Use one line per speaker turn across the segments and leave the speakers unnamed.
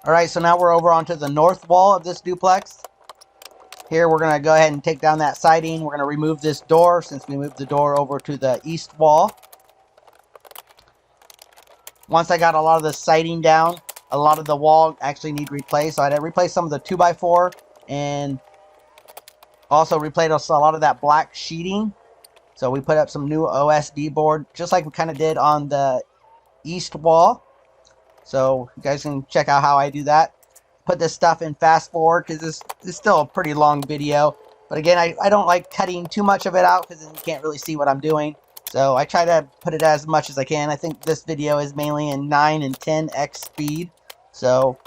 Alright, so now we're over onto the north wall of this duplex. Here we're going to go ahead and take down that siding. We're going to remove this door since we moved the door over to the east wall. Once I got a lot of the siding down, a lot of the wall actually need replaced. So I had to replace some of the 2x4 and also replace a lot of that black sheeting. So we put up some new OSB board, just like we kind of did on the east wall. So you guys can check out how I do that. Put this stuff in fast forward because this is still a pretty long video. But again, I don't like cutting too much of it out because then you can't really see what I'm doing. So I try to put it as much as I can. I think this video is mainly in 9 and 10x speed. So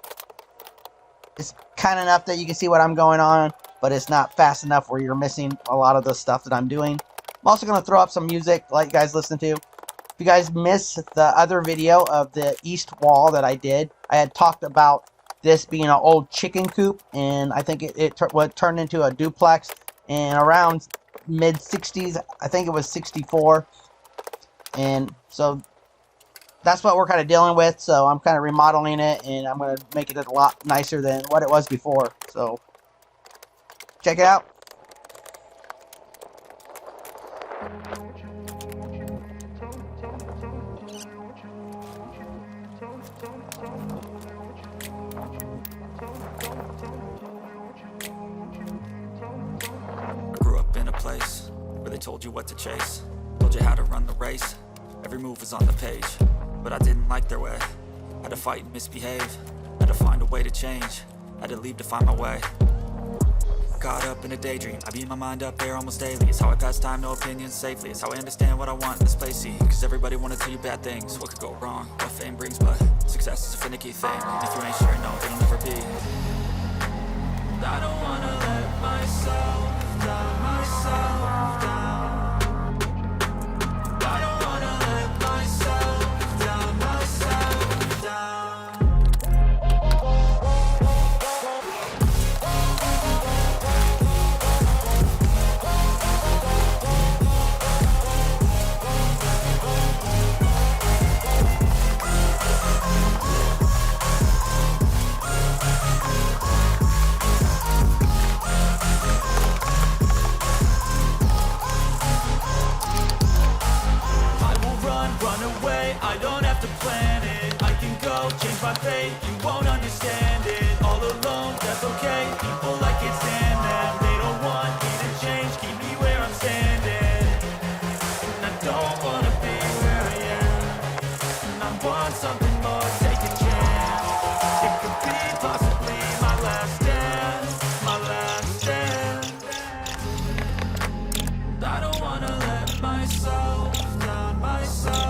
it's kind of enough that you can see what I'm going on, but it's not fast enough where you're missing a lot of the stuff that I'm doing. I'm also going to throw up some music to let you guys listen to. If you guys missed the other video of the east wall that I did, I had talked about this being an old chicken coop, and I think it would turn into a duplex. And around mid 60s, I think it was 64, and so that's what we're kind of dealing with. So I'm kind of remodeling it, and I'm going to make it a lot nicer than what it was before. So check it out.
Grew up in a place where they told you what to chase, told you how to run the race, every move was on the page. But I didn't like their way, had to fight and misbehave, had to find a way to change, had to leave to find my way. Caught up in a daydream, I beat my mind up there almost daily. It's how I pass time, no opinions safely. It's how I understand what I want in this place, see. Cause everybody wanna tell you bad things, what could go wrong, what fame brings. But success is a finicky thing, and if you ain't sure, no, it'll never be. I don't wanna let myself down, myself down. I don't wanna let myself down, myself down. I don't have to plan it, I can go change my fate. You won't understand it, all alone, that's okay. People, I can't stand them, they don't want me to change. Keep me where I'm standing, and I don't wanna be where I am. And I want something more, take a chance. It could be possibly my last dance, my last dance. I don't wanna let myself down, myself.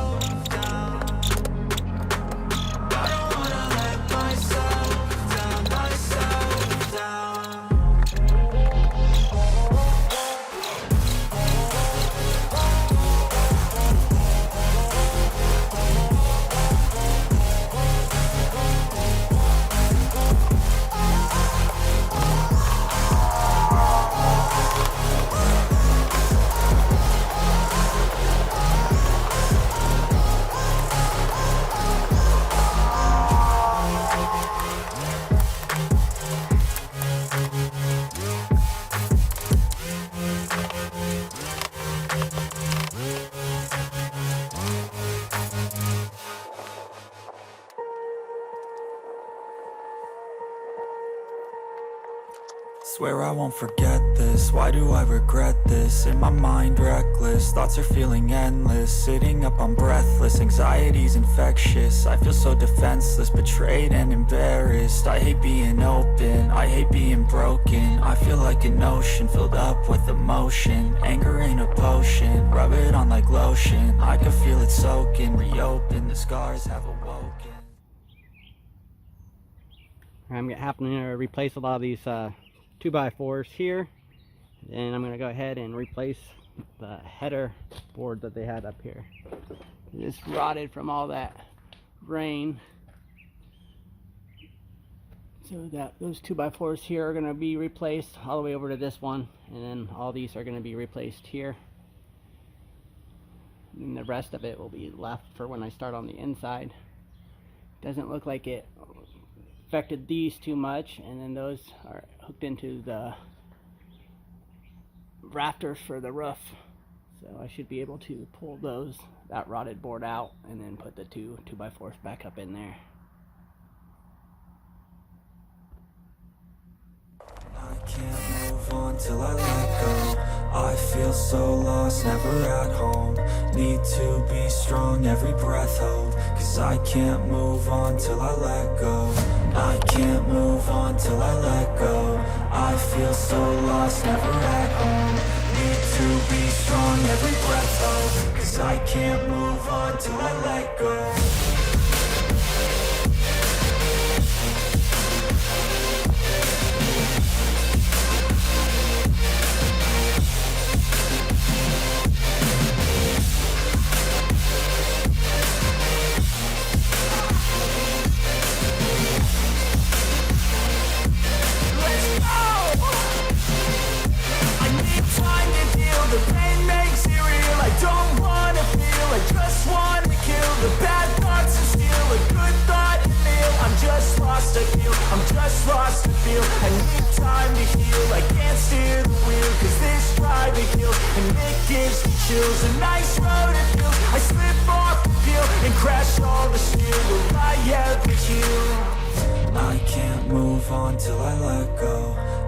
Swear I won't forget this, why do I regret this? In my mind reckless, thoughts are feeling endless. Sitting up, I'm breathless, anxiety's infectious. I feel so defenseless, betrayed and embarrassed. I hate being open, I hate being broken. I feel like an ocean filled up with emotion. Anger ain't a potion, rub it on like lotion. I can feel it soaking, reopen, the scars have awoken.
I'm having to replace a lot of these 2x4s here, and I'm going to go ahead and replace the header board that they had up here. It's rotted from all that rain, so that those 2x4s here are going to be replaced all the way over to this one, and then all these are going to be replaced here, and the rest of it will be left for when I start on the inside. Doesn't look like it affected these too much, and then those are hooked into the rafters for the roof. So I should be able to pull that rotted board out and then put the two 2x4s back up in there.
I can't move on till I let go. I feel so lost, never at home. Need to be strong, every breath hold. Cause I can't move on till I let go. I can't move on till I let go. I feel so lost, never at home. Need to be strong, every breath hold. Cause I can't move on till I let go. The pain makes it real. I don't wanna feel, I just wanna kill the bad thoughts and steal a good thought and feel. I'm just lost, I feel, I'm just lost to feel. I need time to heal, I can't steer the wheel. Cause this drive to kill, and it gives me chills. A nice road it feels, I slip off the peel and crash all the steel. Will I ever heal? I can't move on till I let go.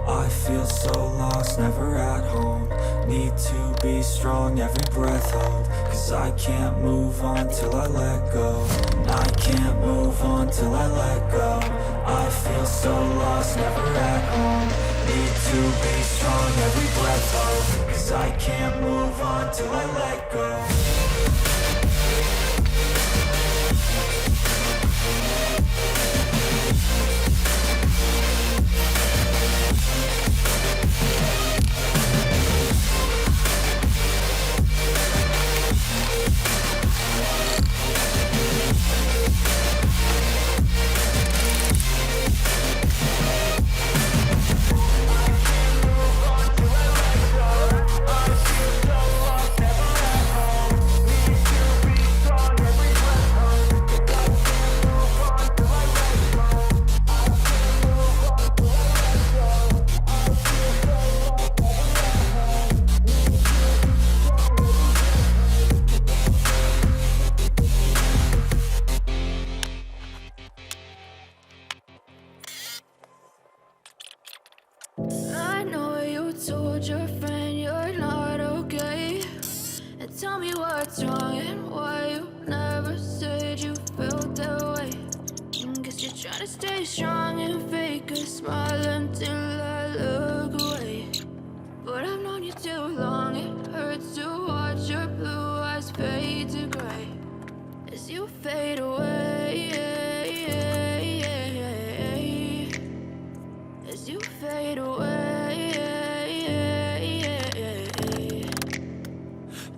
I feel so lost, never at home. Need to be strong, every breath hold. Cause I can't move on till I let go. I can't move on till I let go. I feel so lost, never at home. Need to be strong, every breath hold. Cause I can't move on till I let go.
I know you told your friend you're not okay, and tell me what's wrong and why you never said you felt that way. Guess you're trying to stay strong and fake a smile until I look away. But I've known you too long, it hurts to watch your blue eyes fade to gray as you fade away, as you fade away.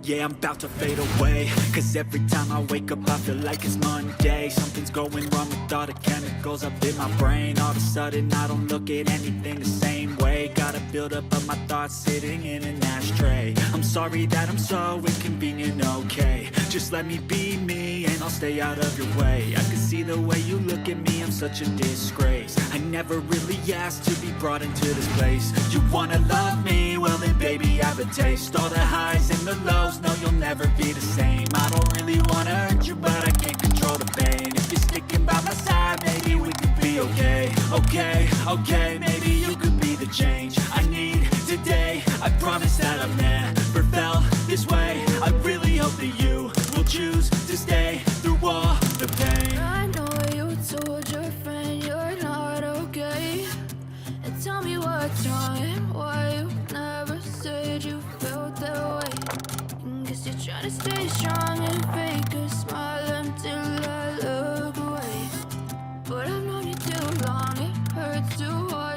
Yeah, I'm about to fade away. Cause every time I wake up I feel like it's Monday. Something's going wrong with all the chemicals up in my brain. All of a sudden I don't look at anything the same way. Gotta build up of my thoughts sitting in an ashtray. I'm sorry that I'm so inconvenient, okay. Just let me be me and I'll stay out of your way. I can see the way you look at me, I'm such a disgrace. I never really asked to be brought into this place. You wanna love me? Well then baby have a taste. All the highs and the lows, no you'll never be the same. I don't really wanna hurt you but I can't control the pain. If you're sticking by my side, maybe we could be okay. Okay, maybe you could be the change I need today. I promise that I've never felt this way. I really hope that you will choose to stay through all the pain.
I know you told your friend you're not okay, and tell me what's wrong and why you never said you felt that way. Guess you're trying to stay strong and fake a smile until I look away. But I've known you too long, it hurts to watch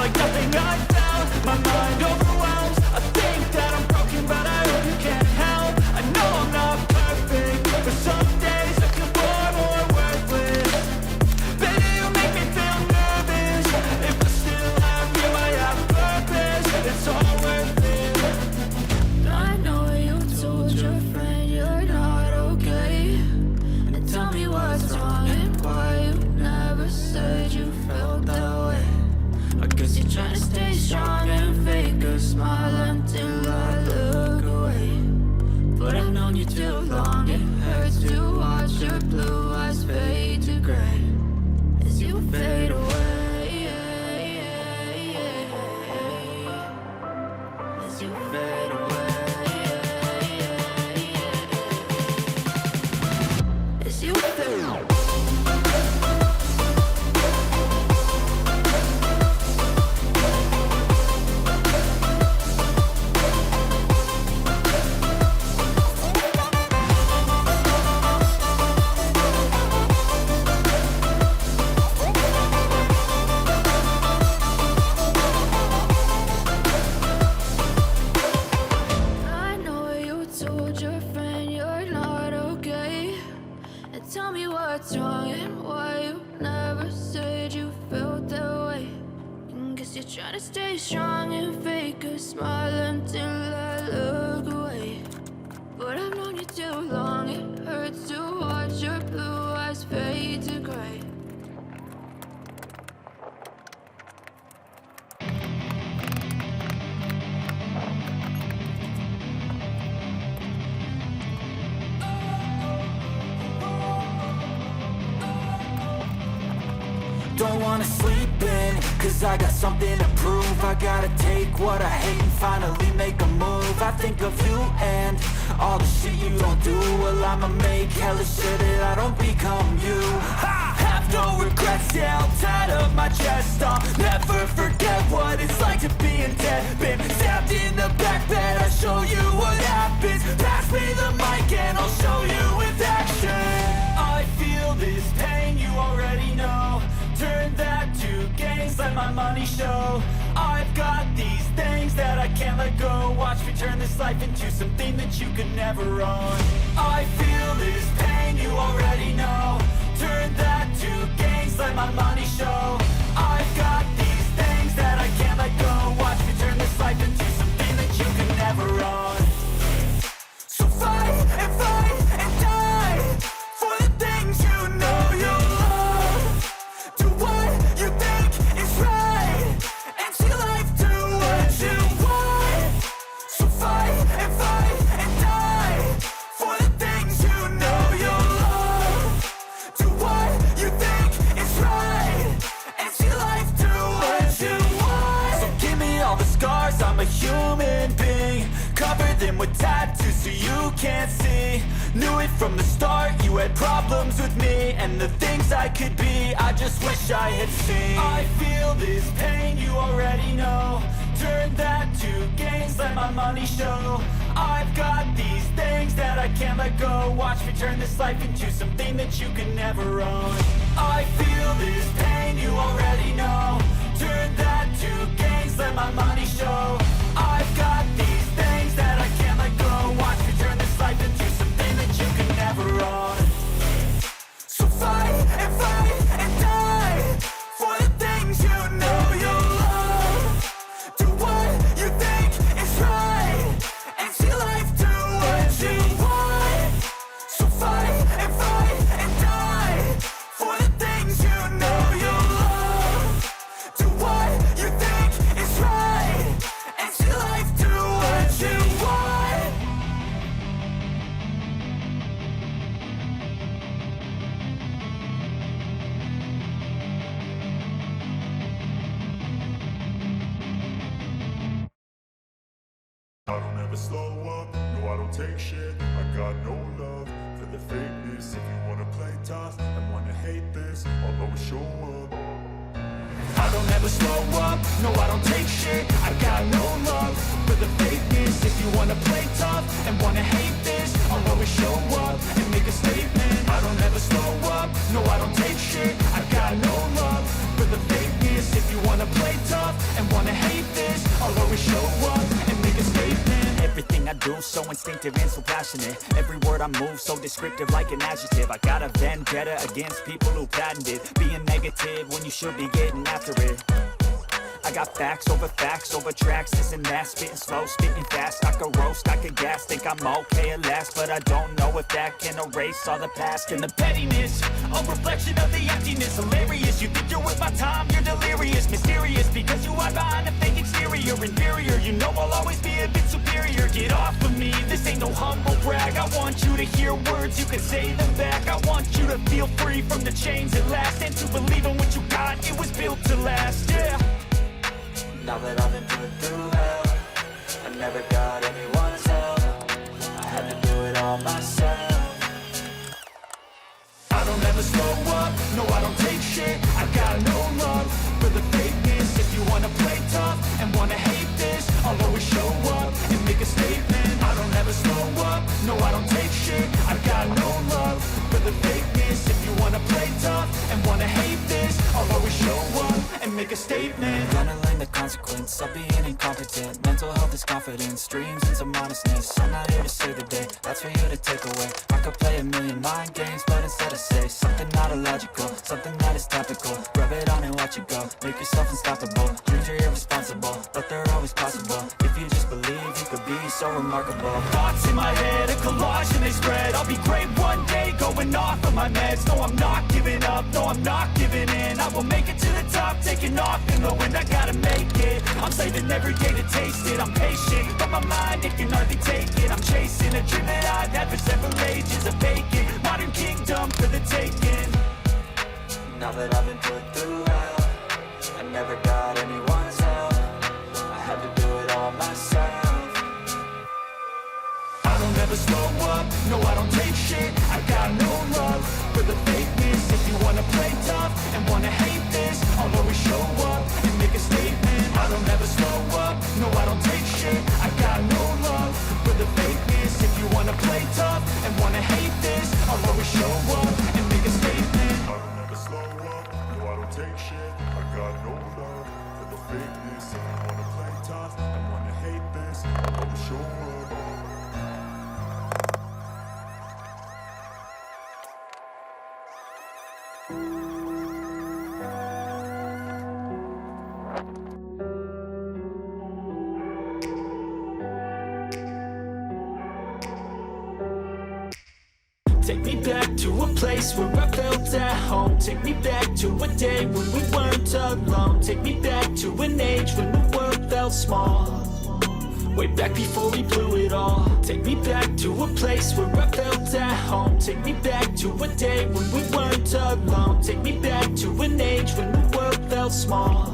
like nothing I found. My mind overwhelms. I think that I'm broken, but I hope you can't help. I know I'm not perfect, but some days I feel far more worthless. Baby, you make me feel nervous. If I still have you, I have purpose. It's all worth it.
I know you told your friend you're not okay, and tell me what's wrong and why you never said you felt that way. I guess you're trying to stay strong and fake a smile until I look away. But I've known you too long, it hurts to watch your blue eyes fade to gray as you fade away. As you fade away. As you fade away. I know you told your friend you're not okay, and tell me what's wrong and why you never said you felt that way. And guess you're trying to stay strong and fake a smile until I look away. But I've known you too long, it hurts to watch your blue eyes fade to gray.
Don't wanna sleep in, cause I got something to prove. I gotta take what I hate and finally make a move. I think of you and all the shit you don't do. Well, I'ma make hella sure that I don't become you. I have no regrets, yeah, I'll tie up my chest. I'll never forget what it's like to be in debt. Been stabbed in the back bed, I'll show you what happens. Pass me the mic and I'll show you with action. I feel this pain, you already know. Turn that to gains, let my money show. I've got these things that I can't let go. Watch me turn this life into something that you could never own. I feel this pain, you already know. Turn that to gains, let my money show. I've got these things that I can't let go. Watch me turn this life into something that you could never own. So fight and die for the things you know you love. Do what you think is right, and see life do what you want. So fight and die for the things you know you love. Do what you think is right, and see life do what you want. So give me all the scars, I'm a human being. Cover them with tattoos so you can't see. Knew it from the start, you had problems with me and the things I could be, I just wish I had seen. I feel this pain, you already know. Turn that to gains, let my money show. I've got these things that I can't let go. Watch me turn this life into something that you can never own. I feel this pain, you already know. Turn that to gains, let my money show. I've got these things that I can't let go. Watch me turn this life into something that you can never own. So fight and die for the things you know you love. Do what you think is right, and see life do what you want. So fight and die for the things you know you love. Do what you think is right, and see life do what you want.
I don't ever slow up, no I don't take shit. I got no love for the fakeness. If you wanna play tough and wanna hate this, I'll always show up.
I don't ever slow up, no I don't take shit. I got no love for the fakeness. If you wanna play tough and wanna hate this, I'll always show up and make a statement. I don't ever slow up, no I don't take shit. I got no love for the fakeness. If you wanna play tough and truth, so instinctive and so passionate. Every word I move, so descriptive like an adjective. I got a vendetta against people who patented being negative when you should be getting after it. I got facts over tracks, this and that. Spitting slow, spitting fast, I could roast, I could gas. Think I'm okay at last, but I don't know if that can erase all the past. And the pettiness, a reflection of the emptiness. Hilarious, you think you're worth my time, you're delirious. Mysterious, because you are behind a fake exterior. Inferior, you know I'll always be a bit superior. Get off of me, this ain't no humble brag. I want you to hear words, you can say them back. I want you to feel free from the chains at last, and to believe in what you got, it was built to last, yeah.
Now that I've been put through hell, I never got anyone's help. I had to do it all myself.
I don't ever slow up, no I don't take shit. I got no love for the fakeness. If you wanna play tough and wanna hate this, I'll always show up and make a statement. I don't ever slow up, no I don't take shit. I got no love for the fakeness. If you wanna play tough and wanna hate this, I'll always show up and make a statement.
Gonna learn the consequence of being incompetent. Mental health is confidence, dreams and some honestness. I'm not here to save the day, that's for you to take away. I could play a million mind games, but instead I say something not illogical, something that is topical. Rub it on and watch it go, make yourself unstoppable. Dreams are irresponsible, but they're always possible. If you just believe, you could be so remarkable.
Thoughts in my head, a collage and they spread. I'll be great one day, going off of my meds. No, I'm not giving up, no, I'm not giving in. I will make it to the top, taking off in the wind. I gotta make it, I'm saving every day to taste it. I'm patient, but my mind, it can hardly take it. I'm chasing a dream that I've had for several ages. A vacant, modern kingdom for the taking.
Now that I've been put through hell, I never got anyone's help. I had to do it all myself.
I don't ever slow up, no I don't take shit. I got no love for the fakeness. If you wanna play tough and wanna hate this, I'll always show up and make a statement. I don't ever slow up, no I don't take shit. I got no love for the fakeness. If you wanna play tough and wanna hate this, I'll always show up and make a statement.
I don't ever slow up, no I don't take shit. I got no love for the fakeness. If you wanna play tough and wanna hate this, I'll always show up.
Take me back to a place where I felt at home. Take me back to a day when we weren't alone. Take me back to an age when the world felt small. Way back before we blew it all. Take me back to a place where I felt at home. Take me back to a day when we weren't alone. Take me back to an age when the world felt small.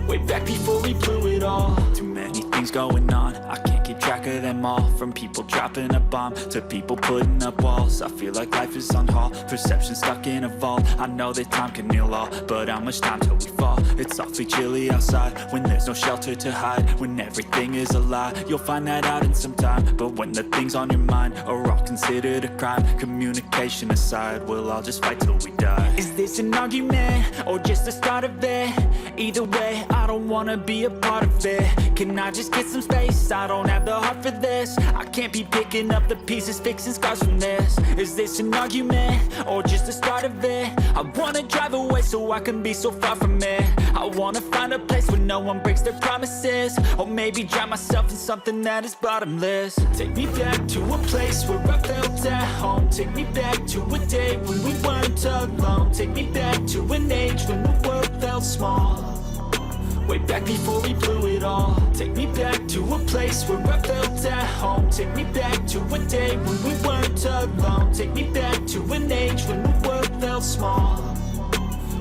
Way back before we blew it all.
Too many things going on, I can't keep track of them all. From people dropping a bomb to people putting up walls. I feel like life is on hold, perception stuck in a vault. I know that time can heal all, but how much time till we fall? It's awfully chilly outside when there's no shelter to hide. When everything is a lie, you'll find that out in some time. But when the things on your mind are all considered a crime, communication aside, we'll all just fight till we die.
Is this an argument or just the start of it? Either way, I don't wanna be a part of it. Can I just get some space? I don't have the heart for this. I can't be picking up the pieces, fixing scars from this. Is this an argument or just the start of it? I wanna drive away so I can be so far from it. I wanna find a place where no one breaks their promises. Or maybe drown myself in something that is bottomless. Take me back to a place where I felt at home. Take me back to a day when we weren't alone. Take me back to an age when the world felt small. Way back before we blew it all. Take me back to a place where I felt at home. Take me back to a day when we weren't alone. Take me back to an age when the world felt small.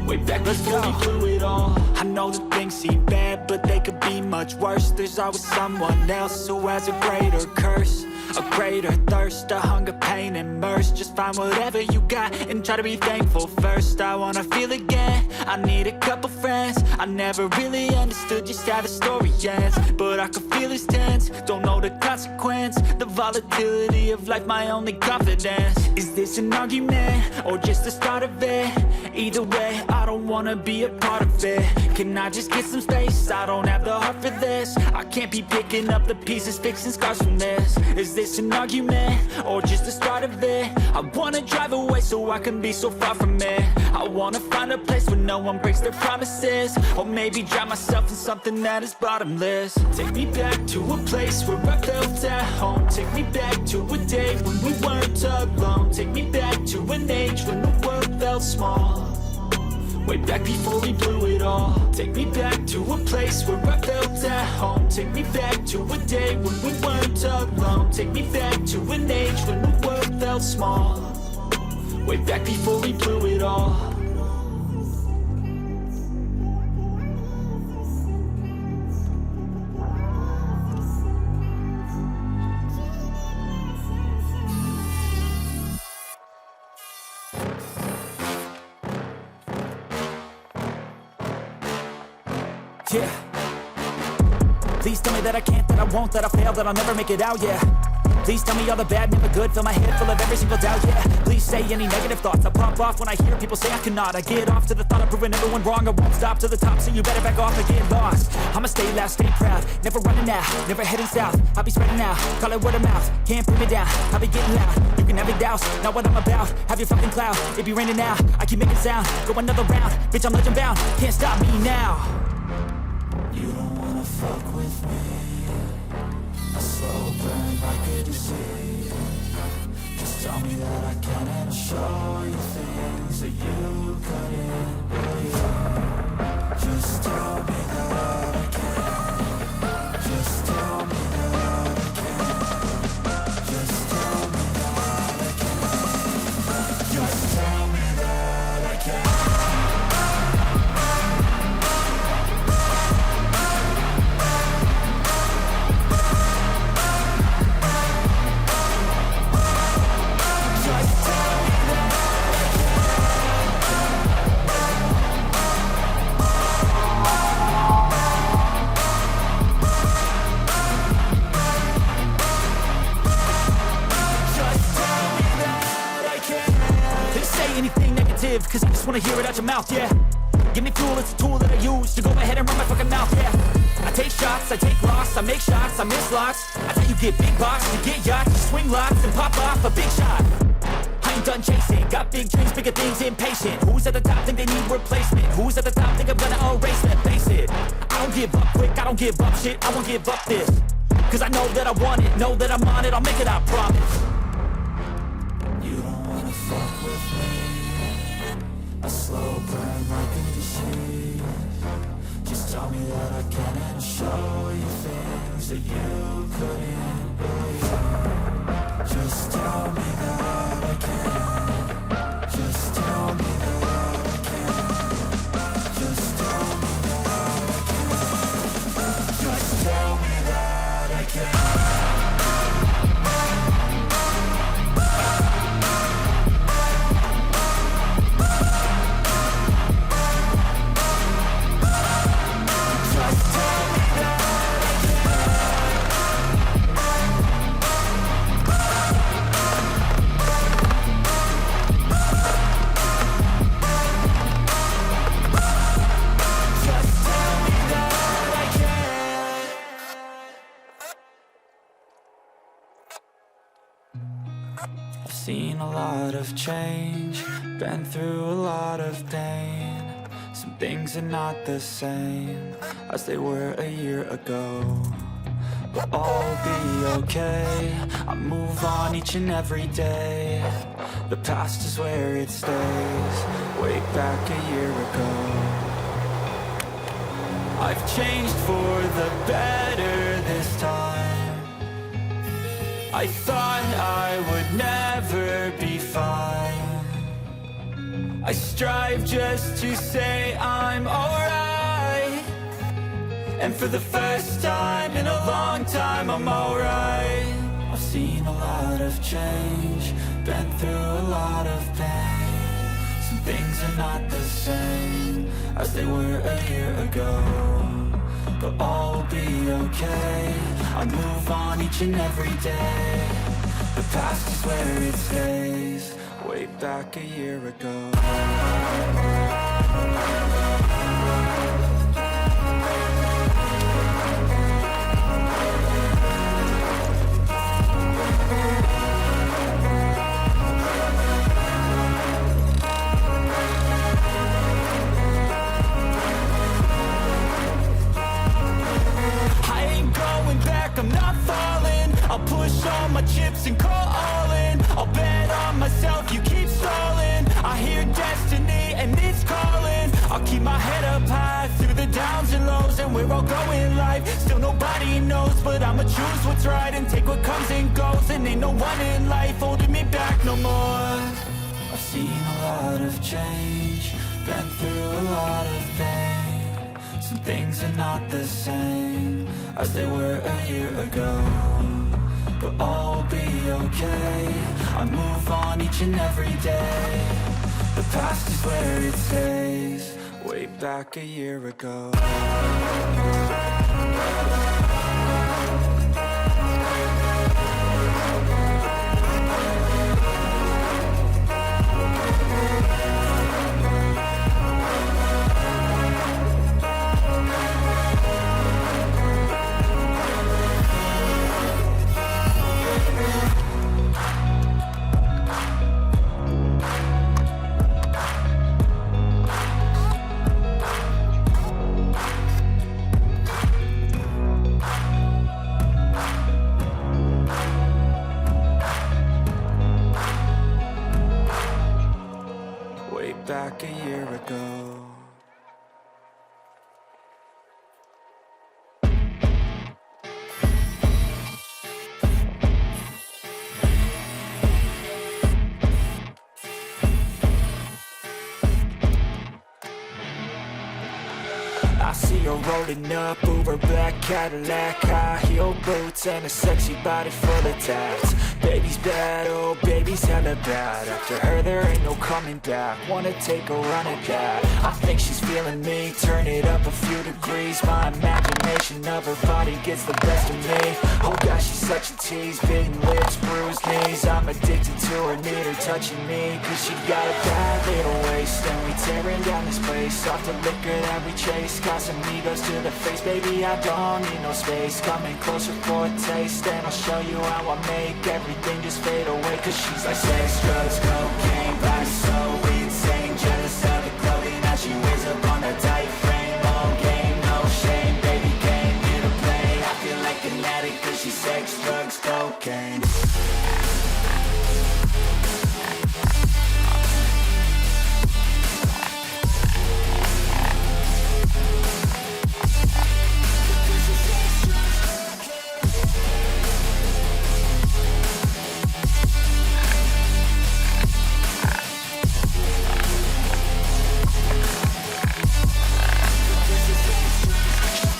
Way back before we blew it all.
I know that things seem bad, but they could be much worse. There's always someone else who has a greater curse, a greater thirst, a hunger, pain, and mercy. Just find whatever you got and try to be thankful first. I wanna feel again, I need a couple friends. I never really understood just how the story ends, but I can feel it's tense. Don't know the consequences, consequence. The volatility of life, my only confidence. Is this an argument, or just the start of it? Either way, I don't wanna be a part of it. Can I just get some space? I don't have the heart for this. I can't be picking up the pieces, fixing scars from this. Is this an argument, or just the start of it? I wanna drive away so I can be so far from it. I wanna find a place where no one breaks their promises, or maybe drown myself in something that is bottomless. Take me back to a place where I felt at home. Take me back to a day when we weren't alone. Take me back to an age when the world felt small, way back before we blew it all. Take me back to a place where I felt at home. Take me back to a day when we weren't alone. Take me back to an age when the world felt small, way back before we blew it all. Yeah. Please tell me that I can't, that I won't, that I fail, that I'll never make it out, yeah. Please tell me all the bad, never good, fill my head full of every single doubt, yeah. Please say any negative thoughts, I pop off when I hear people say I cannot. I get off to the thought of proving everyone wrong, I won't stop to the top, so you better back off and get lost. I'ma stay loud, stay proud, never running out, never heading south. I'll be spreading out, call it word of mouth, can't put me down, I'll be getting loud. You can have it douse, not what I'm about, have your fucking cloud, it be raining now. I keep making sound, go another round, bitch I'm legend bound, can't stop me now. You don't wanna fuck with me, a slow burn like a disease. Just tell me that I can and I'll show you things that you couldn't believe. Just tell me that I can. Just tell me that I can. Just tell me that I can. Just tell me that I can. Cause I just wanna hear it out your mouth, yeah. Give me fuel, it's a tool that I use to go ahead and run my fucking mouth, yeah. I take shots, I take loss, I make shots, I miss lots. That's how you get big box, you get yachts, you swing lots and pop off a big shot. I ain't done chasing, got big dreams, bigger things, impatient. Who's at the top think they need replacement? Who's at the top think I'm gonna erase them? Face it, I don't give up quick, I don't give up shit, I won't give up this. Cause I know that I want it, know that I'm on it, I'll make it, I promise. You don't wanna fuck with me, a slow burn like a disease. Just tell me that I can and I'll show you things that you couldn't believe. Just tell me that I can. Just tell me that I can. Just tell me that I can. Just tell me that I can. I've seen a lot of change, been through a lot of pain. Some things are not the same as they were a year ago, but I'll be okay. I move on each and every day. The past is where it stays, way back a year ago. I've changed for the better this time. I thought I would never be fine. I strive just to say I'm alright, and for the first time in a long time I'm alright. I've seen a lot of change, been through a lot of pain. Some things are not the same as they were a year ago, but all will be okay. I move on each and every day. The past is where it stays. Way back a year ago. I'm not falling. I'll push all my chips and call all in. I'll bet on myself, you keep stalling. I hear destiny and it's calling. I'll keep my head up high through the downs and lows. And we're all going life, still nobody knows. But I'ma choose what's right and take what comes and goes. And ain't no one in life holding me back no more. I've seen a lot of change, been through a lot of pain. Some things are not the same as they were a year ago, but all will be okay. I move on each and every day. The past is where it stays. Way back a year ago. Back a year ago. I see her rolling up, Uber black Cadillac, high heel boots and a sexy body full of tats. Baby's bad, oh baby's hella bad. After her there ain't no coming back. Wanna take a run at that. I think she's feeling me, turn it up a few degrees. My imagination of her body gets the best of me. Oh gosh, she's such a tease, bitten lips, bruised knees. I'm addicted to her, need her touching me. Cause she got a bad little waist, and we tearing down this place. Off the liquor that we chase, Casamigos to the face. Baby, I don't need no space. Coming closer for a taste, and I'll show you how I make everything just fade away. Cause she's like sex, drugs, cocaine, body so insane. Jealous of the clothing that she wears up on a tight frame. All game, no shame, baby came here to play. I feel like an addict cause she's sex, drugs, cocaine.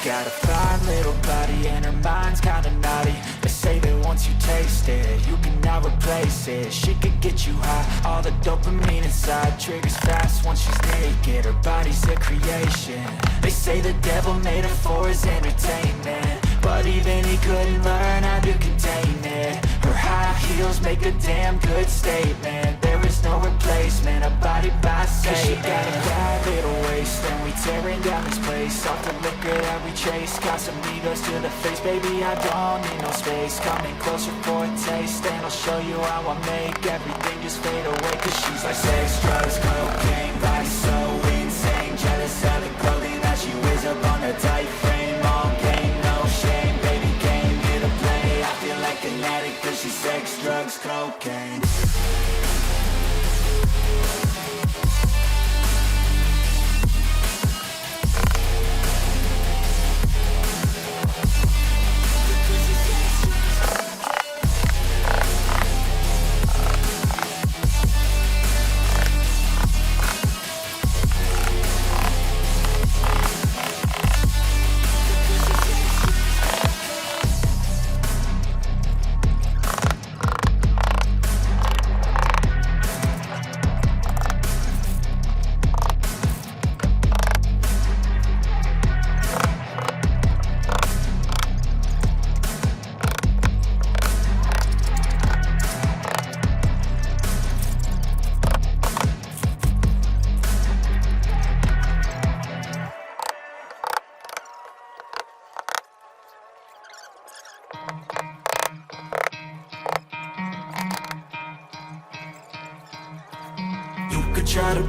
Got a fine little body and her mind's kinda naughty. They say that once you taste it, you cannot replace it. She could get you high, all the dopamine inside triggers fast once she's naked. Her body's a creation. They say the devil made her for his entertainment, but even he couldn't learn how to contain it. Her high heels make a damn good statement. There is no replacement, a body by Satan. She got a bad little waist, and we tearing down this place. Off the liquor that we chase, Casamigos to the face. Baby, I don't need no space. Coming closer for a taste, and I'll show you how I make everything just fade away. Cause she's like sex, drugs, cocaine, body so insane. Jealous of the clothing that she wears up on a tight frame. All game, no shame, baby came here to play. I feel like an addict cause she's sex, drugs, cocaine.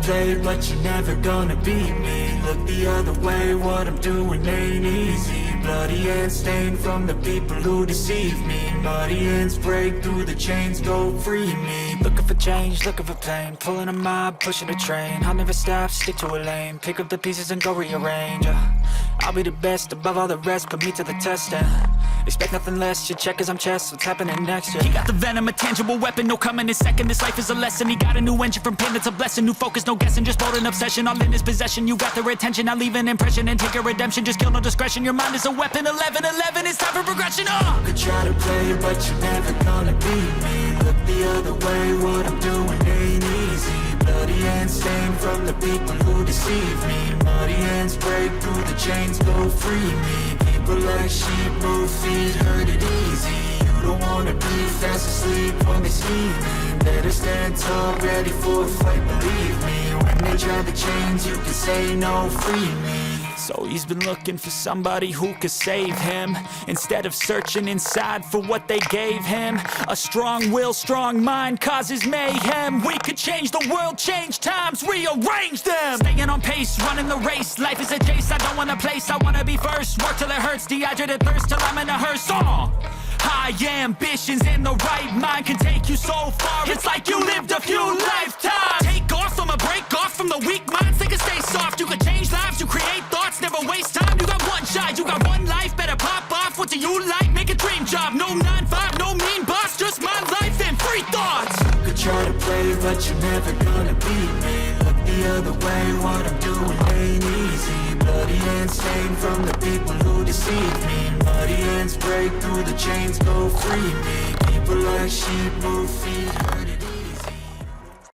play, but you're never gonna beat me. Look the other way, what I'm doing ain't easy. Bloody hands stained from the people who deceive me. Muddy hands break through the chains, go free me. Looking for change, looking for pain, pulling a mob, pushing a train. I'll never stop, stick to a lane, pick up the pieces and go rearrange. I'll be the best above all the rest, put me to the test and expect nothing less. Your check as I'm chess, what's happening next? Yeah. He got the venom, a tangible weapon, no coming in second. This life is a lesson. He got a new engine from pain, that's a blessing. New focus, no guessing, just bold and obsession. All in his possession, you got their attention. I leave an impression and take a redemption. Just kill, no discretion. Your mind is a weapon. 11-11, it's time for progression. You could try to play, but you're never gonna beat me. Look the other way, what I'm doing ain't easy. Bloody hands stained from the people who deceive me. Muddy hands break through the chains, go free me. People like sheep move feet, hurt it easy. You don't wanna be fast asleep when they see me. Better stand tall, ready for a fight, believe me. When they try the chains, you can say no, free me. So he's been looking for somebody who could save him, instead of searching inside for what they gave him. A strong will, strong mind causes mayhem. We could change the world, change times, rearrange them. Staying on pace, running the race. Life is a chase, I don't want a place, I wanna be first. Work till it hurts, dehydrated thirst till I'm in a hearse. High ambitions and the right mind can take you so far. It's like you lived a few lifetimes. Take off from a break off from the weak minds. They can stay soft. You can change lives. You create thoughts. Never waste time. You got one shot. You got one life. Better pop off. What do you like? Make a dream job. No 9-5. No mean boss. Just my life and free thoughts. You could try to play, but you're never gonna beat me. Look the other way. What I'm doing ain't easy. Bloody hands stained from the people who deceive me. Muddy hands break through the chains, go free me. People like sheep move feet, hurt it.